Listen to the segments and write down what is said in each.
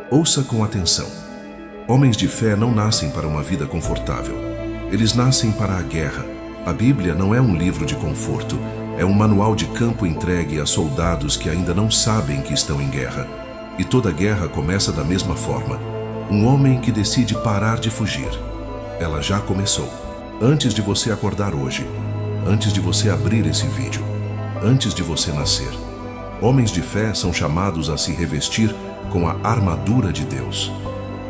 Ouça com atenção. Homens de fé não nascem para uma vida confortável. Eles nascem para a guerra. A Bíblia não é um livro de conforto, é um manual de campo entregue a soldados que ainda não sabem que estão em guerra. E toda guerra começa da mesma forma. Um homem que decide parar de fugir. Ela já começou. Antes de você acordar hoje, antes de você abrir esse vídeo, antes de você nascer. Homens de fé são chamados a se revestir com a armadura de Deus.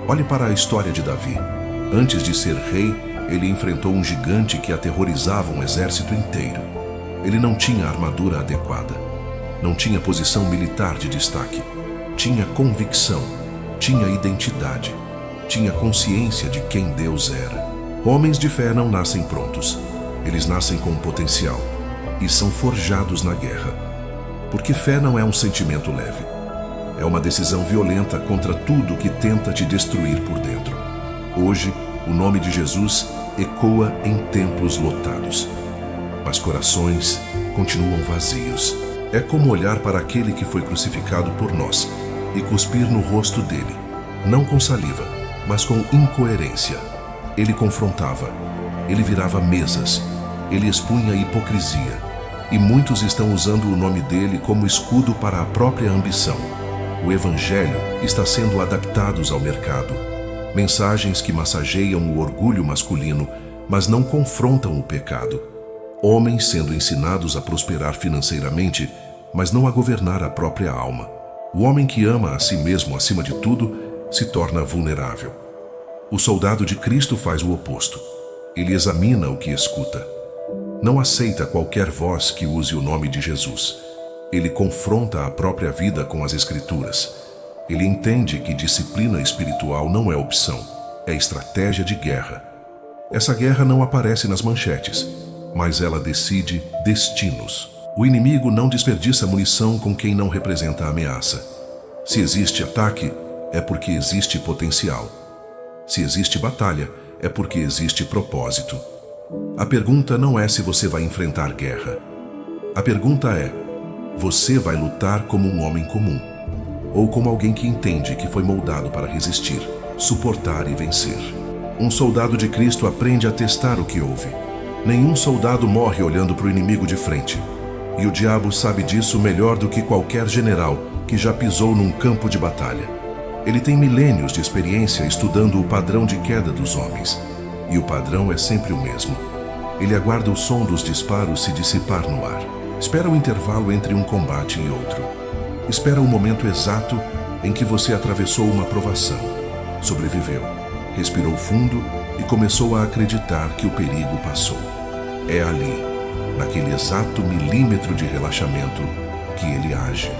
Olhe para a história de Davi. Antes de ser rei, ele enfrentou um gigante que aterrorizava um exército inteiro. Ele não tinha armadura adequada. Não tinha posição militar de destaque. Tinha convicção. Tinha identidade. Tinha consciência de quem Deus era. Homens de fé não nascem prontos. Eles nascem com potencial e são forjados na guerra. Porque fé não é um sentimento leve. É uma decisão violenta contra tudo que tenta te destruir por dentro. Hoje, o nome de Jesus ecoa em templos lotados. Mas corações continuam vazios. É como olhar para aquele que foi crucificado por nós e cuspir no rosto dele, não com saliva, mas com incoerência. Ele confrontava, ele virava mesas, ele expunha hipocrisia. E muitos estão usando o nome dele como escudo para a própria ambição. O Evangelho está sendo adaptado ao mercado. Mensagens que massageiam o orgulho masculino, mas não confrontam o pecado. Homens sendo ensinados a prosperar financeiramente, mas não a governar a própria alma. O homem que ama a si mesmo acima de tudo se torna vulnerável. O soldado de Cristo faz o oposto. Ele examina o que escuta. Não aceita qualquer voz que use o nome de Jesus. Ele confronta a própria vida com as Escrituras. Ele entende que disciplina espiritual não é opção, é estratégia de guerra. Essa guerra não aparece nas manchetes, mas ela decide destinos. O inimigo não desperdiça munição com quem não representa a ameaça. Se existe ataque, é porque existe potencial. Se existe batalha, é porque existe propósito. A pergunta não é se você vai enfrentar guerra. A pergunta é: você vai lutar como um homem comum? Ou como alguém que entende que foi moldado para resistir, suportar e vencer? Um soldado de Cristo aprende a testar o que ouve. Nenhum soldado morre olhando para o inimigo de frente. E o diabo sabe disso melhor do que qualquer general que já pisou num campo de batalha. Ele tem milênios de experiência estudando o padrão de queda dos homens. E o padrão é sempre o mesmo. Ele aguarda o som dos disparos se dissipar no ar. Espera o intervalo entre um combate e outro. Espera o momento exato em que você atravessou uma provação, sobreviveu, respirou fundo e começou a acreditar que o perigo passou. É ali, naquele exato milímetro de relaxamento, que ele age.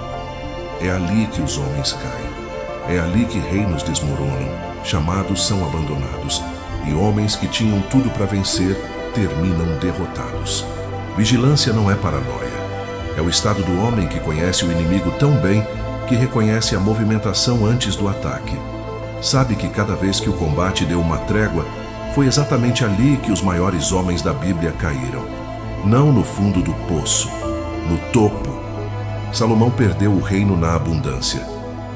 É ali que os homens caem. É ali que reinos desmoronam, chamados são abandonados, e homens que tinham tudo para vencer terminam derrotados. Vigilância não é paranoia. É o estado do homem que conhece o inimigo tão bem que reconhece a movimentação antes do ataque. Sabe que cada vez que o combate deu uma trégua, foi exatamente ali que os maiores homens da Bíblia caíram. Não no fundo do poço, no topo. Salomão perdeu o reino na abundância.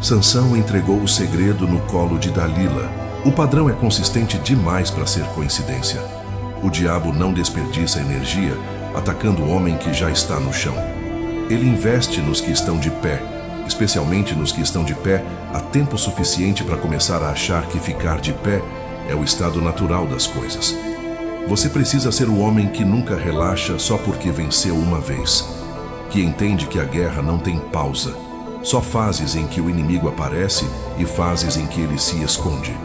Sansão entregou o segredo no colo de Dalila. O padrão é consistente demais para ser coincidência. O diabo não desperdiça energia atacando o homem que já está no chão. Ele investe nos que estão de pé, especialmente nos que estão de pé há tempo suficiente para começar a achar que ficar de pé é o estado natural das coisas. Você precisa ser o homem que nunca relaxa só porque venceu uma vez, que entende que a guerra não tem pausa, só fases em que o inimigo aparece e fases em que ele se esconde.